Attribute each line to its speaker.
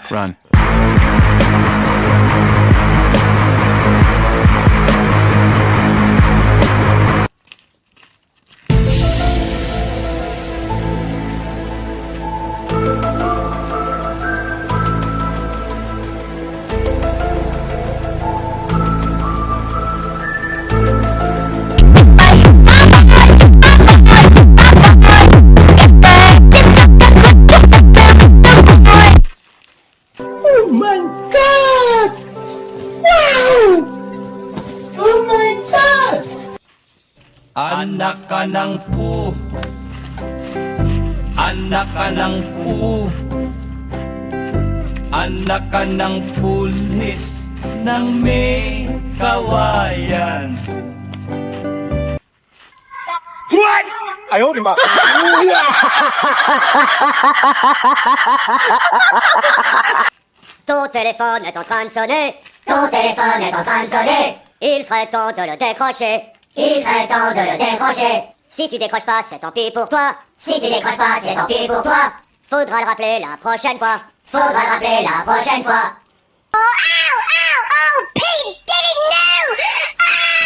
Speaker 1: Run.
Speaker 2: Oh my God! Wow! Oh my God!
Speaker 1: Anak ka ng pu. Anak ka ng pu. Anak ka ng pulis ng may kawayan.
Speaker 3: Ton téléphone est en train de sonner. Ton téléphone est en train de sonner. Il serait temps de le décrocher. Il serait temps de le décrocher. Si tu décroches pas, c'est tant pis pour toi. Si tu décroches pas, c'est tant pis pour toi. Faudra le rappeler la prochaine fois. Faudra le rappeler la prochaine fois. Oh, ow, ow, oh, Pete, get it now! Ah!